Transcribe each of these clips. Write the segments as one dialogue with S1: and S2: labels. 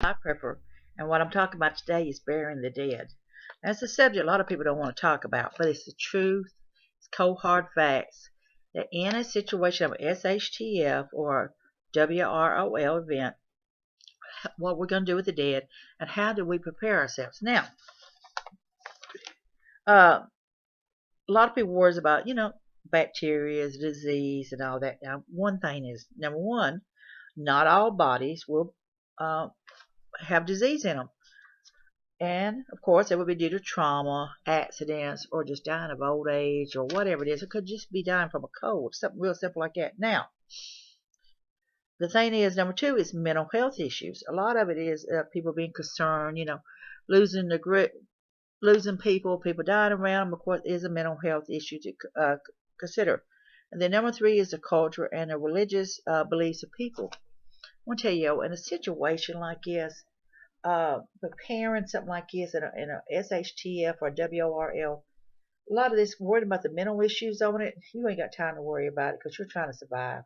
S1: Fire prepper, and what I'm talking about today is burying the dead. That's a subject a lot of people don't want to talk about, but it's the truth. It's cold hard facts that in a situation of shtf or WROL event, what we're going to do with the dead and how do we prepare ourselves. Now, a lot of people worries about, bacteria, disease, and all that. Now, one thing is, number one, not all bodies will have disease in them. And of course, it would be due to trauma, accidents, or just dying of old age, or whatever it is. It could just be dying from a cold, something real simple like that. Now, the thing is, number two is mental health issues. A lot of it is people being concerned, losing the grip, losing people dying around them. Of course, is a mental health issue to consider. And then number three is the culture and the religious beliefs of people. I want to tell you, in a situation like this, preparing something like this in a shtf or WRL, a lot of this worried about the mental issues on it, you ain't got time to worry about it because you're trying to survive.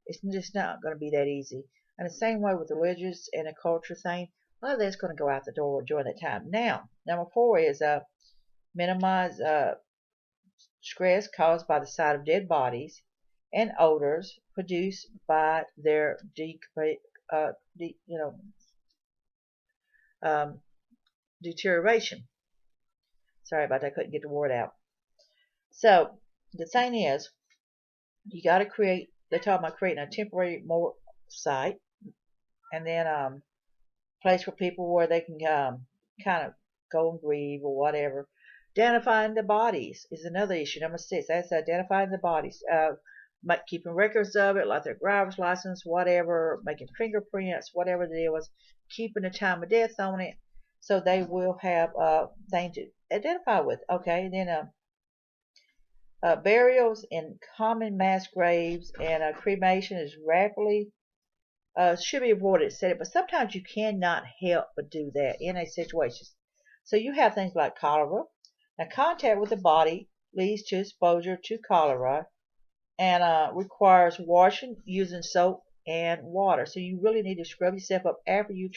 S1: It's just not going to be that easy. And the same way with the religious and the culture thing, a lot of that's going to go out the door during that time. Now, number four is minimize stress caused by the sight of dead bodies and odors produced by their deterioration. Sorry about that, I couldn't get the word out. So the thing is, you got to create. They're talking about creating a temporary site, and then place for people where they can kind of go and grieve or whatever. Identifying the bodies is another issue. Number six, that's identifying the bodies. Keeping records of it, like their driver's license, whatever, making fingerprints, whatever the deal was, keeping the time of death on it, so they will have things to identify with. Okay, then burials in common mass graves and cremation is rapidly should be avoided, said, but sometimes you cannot help but do that in a situation. So you have things like cholera. Now, contact with the body leads to exposure to cholera and requires washing using soap and water. So you really need to scrub yourself up after you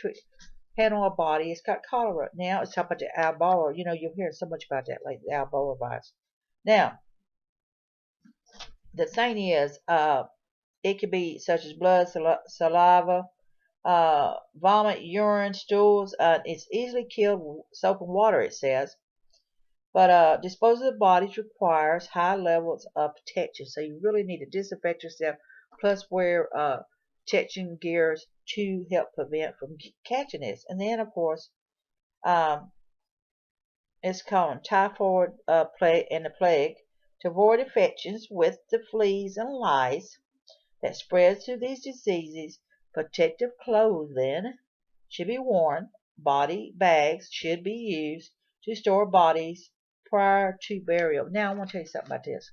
S1: handle a body. It's got cholera. Now it's talking about the Ebola. You'll hear so much about that, like the Ebola virus. Now, the thing is, it could be such as blood, saliva, vomit, urine, stools. It's easily killed with soap and water, it says. But disposal of the bodies requires high levels of protection. So you really need to disinfect yourself, plus wear protection gears to help prevent from catching this. And then, of course, it's called typhoid plague and the plague to avoid infections with the fleas and lice that spreads through these diseases. Protective clothing should be worn. Body bags should be used to store bodies prior to burial. Now, I want to tell you something about this.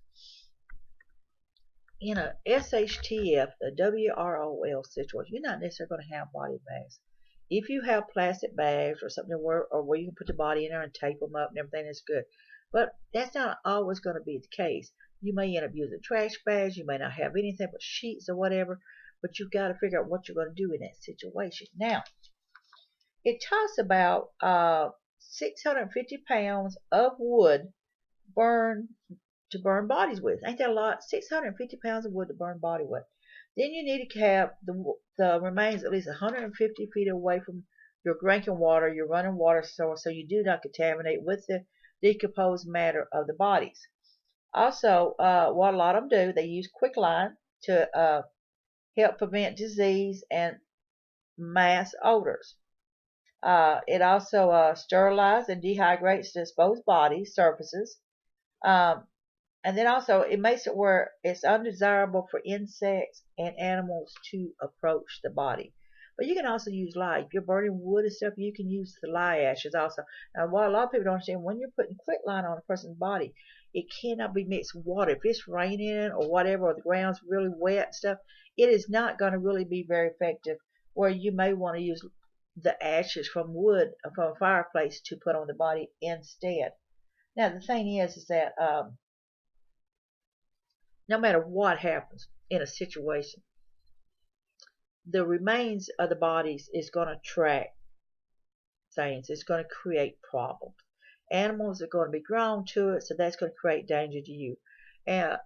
S1: In a SHTF, the WROL situation, you're not necessarily going to have body bags. If you have plastic bags or something where you can put the body in there and tape them up and everything, that's good. But that's not always going to be the case. You may end up using trash bags. You may not have anything but sheets or whatever. But you've got to figure out what you're going to do in that situation. Now, it talks about 650 pounds of wood to burn bodies with. Ain't that a lot? 650 pounds of wood to burn body with. Then you need to have the remains at least 150 feet away from your drinking water, your running water source, so you do not contaminate with the decomposed matter of the bodies. Also, what a lot of them do, they use quicklime to help prevent disease and mass odors. It also sterilizes and dehydrates disposed body surfaces. And then also it makes it where it's undesirable for insects and animals to approach the body. But you can also use lye. If you're burning wood and stuff, you can use the lye ashes also. Now, what a lot of people don't understand, when you're putting quicklime on a person's body, it cannot be mixed with water. If it's raining or whatever, or the ground's really wet and stuff, it is not going to really be very effective, where you may want to use the ashes from wood, from a fireplace, to put on the body instead. Now, the thing is that no matter what happens in a situation, the remains of the bodies is going to track things. It's going to create problems. Animals are going to be drawn to it, so that's going to create danger to you.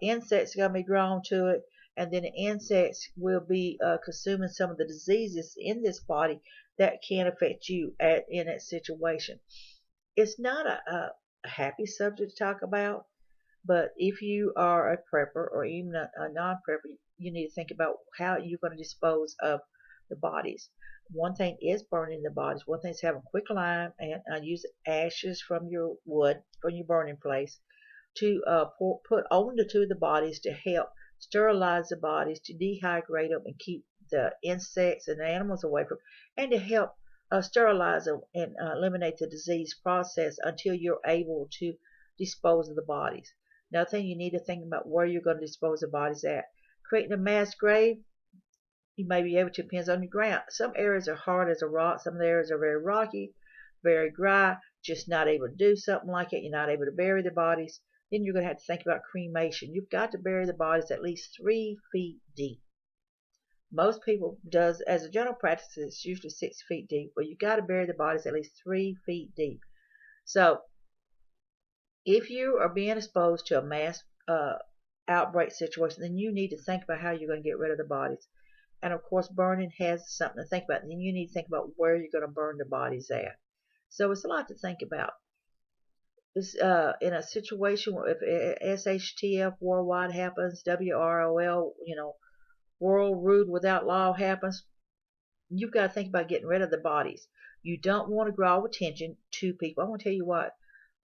S1: Insects are going to be drawn to it, and then the insects will be consuming some of the diseases in this body that can affect you in that situation. It's not a happy subject to talk about, but if you are a prepper or even a non-prepper, you need to think about how you're going to dispose of the bodies. One thing is burning the bodies. One thing is having quick lime and use ashes from your wood, from your burning place, to put onto the bodies to help sterilize the bodies, to dehydrate them and keep the insects and animals away from, and to help sterilize them and eliminate the disease process until you're able to dispose of the bodies. Another thing, you need to think about where you're going to dispose of bodies at. Creating a mass grave, you may be able to, depends on your ground. Some areas are hard as a rock, some areas are very rocky, very dry, just not able to do something like it. You're not able to bury the bodies. Then you're going to have to think about cremation. You've got to bury the bodies at least 3 feet deep. Most people does, as a general practice, it's usually 6 feet deep, but you've got to bury the bodies at least 3 feet deep. So if you are being exposed to a mass outbreak situation, then you need to think about how you're going to get rid of the bodies. And of course, burning has something to think about. Then you need to think about where you're going to burn the bodies at. So it's a lot to think about. This, in a situation where if shtf worldwide happens, WROL, world ruled without law happens, you've got to think about getting rid of the bodies. You don't want to draw attention to people. I want to tell you what,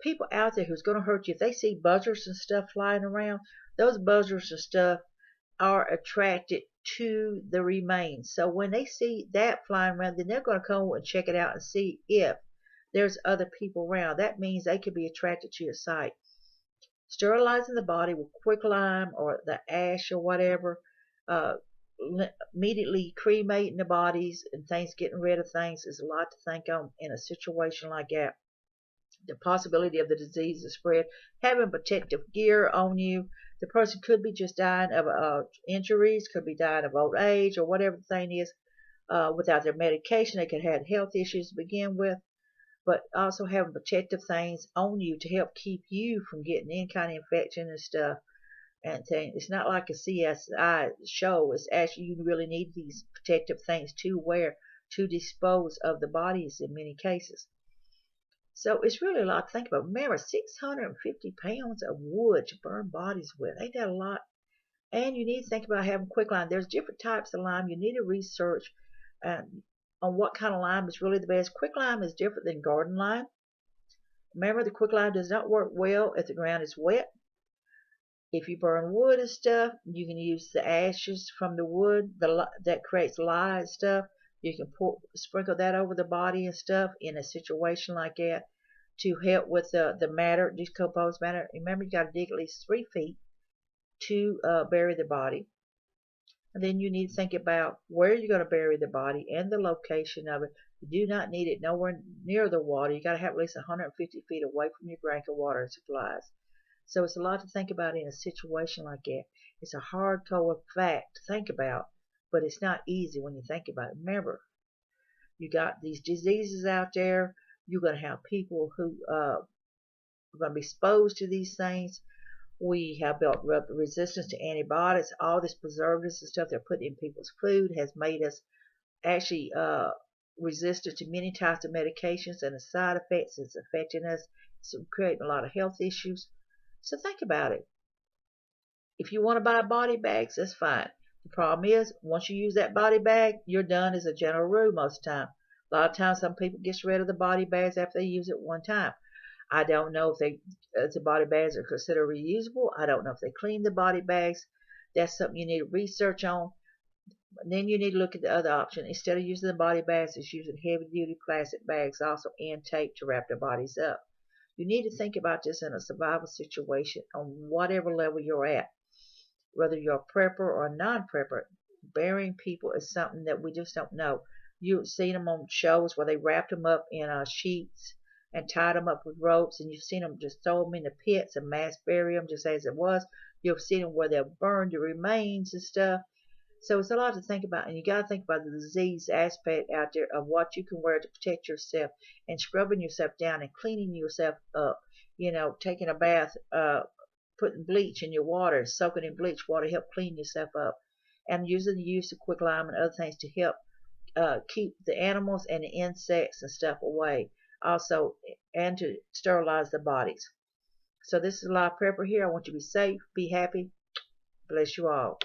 S1: people out there who's going to hurt you, if they see buzzards and stuff flying around, those buzzards and stuff are attracted to the remains. So when they see that flying around, then they're going to come and check it out and see if there's other people around. That means they could be attracted to your site. Sterilizing the body with quicklime or the ash or whatever, immediately cremating the bodies and things, getting rid of things, is a lot to think on in a situation like that. The possibility of the disease to spread, having protective gear on you. The person could be just dying of injuries, could be dying of old age or whatever the thing is. Without their medication, they could have health issues to begin with. But also having protective things on you to help keep you from getting any kind of infection and stuff. And it's not like a CSI show. It's actually, you really need these protective things to wear to dispose of the bodies in many cases. So it's really a lot to think about. Remember, 650 pounds of wood to burn bodies with. Ain't that a lot? And you need to think about having quicklime. There's different types of lime. You need to research on what kind of lime is really the best. Quicklime is different than garden lime. Remember, the quicklime does not work well if the ground is wet. If you burn wood and stuff, you can use the ashes from the wood that creates lye and stuff. You can sprinkle that over the body and stuff in a situation like that to help with the matter, decomposed matter. Remember, you got to dig at least 3 feet to bury the body. And then you need to think about where you're going to bury the body and the location of it. You do not need it nowhere near the water. You got to have at least 150 feet away from your drinking water and supplies. So it's a lot to think about in a situation like that. It's a hardcore fact to think about, but it's not easy when you think about it. Remember, you got these diseases out there. You're going to have people who are going to be exposed to these things. We have built up resistance to antibiotics. All this preservatives and stuff they're putting in people's food has made us actually resistant to many types of medications, and the side effects is affecting us. It's creating a lot of health issues. So think about it. If you want to buy body bags, that's fine. The problem is, once you use that body bag, you're done as a general rule most of the time. A lot of times, some people get rid of the body bags after they use it one time. I don't know if the body bags are considered reusable. I don't know if they clean the body bags. That's something you need to research on. Then you need to look at the other option. Instead of using the body bags, it's using heavy-duty plastic bags also and tape to wrap their bodies up. You need to think about this in a survival situation on whatever level you're at. Whether you're a prepper or a non-prepper, burying people is something that we just don't know. You've seen them on shows where they wrapped them up in sheets and tied them up with ropes, and you've seen them just throw them in the pits and mass bury them just as it was. You've seen them where they've burned the remains and stuff. So it's a lot to think about, and you got to think about the disease aspect out there of what you can wear to protect yourself, and scrubbing yourself down and cleaning yourself up. Taking a bath, putting bleach in your water, soaking in bleach water, help clean yourself up, and using the use of quicklime and other things to help keep the animals and the insects and stuff away. Also, and to sterilize the bodies. So this is Live Prepper here. I want you to be safe, be happy. Bless you all.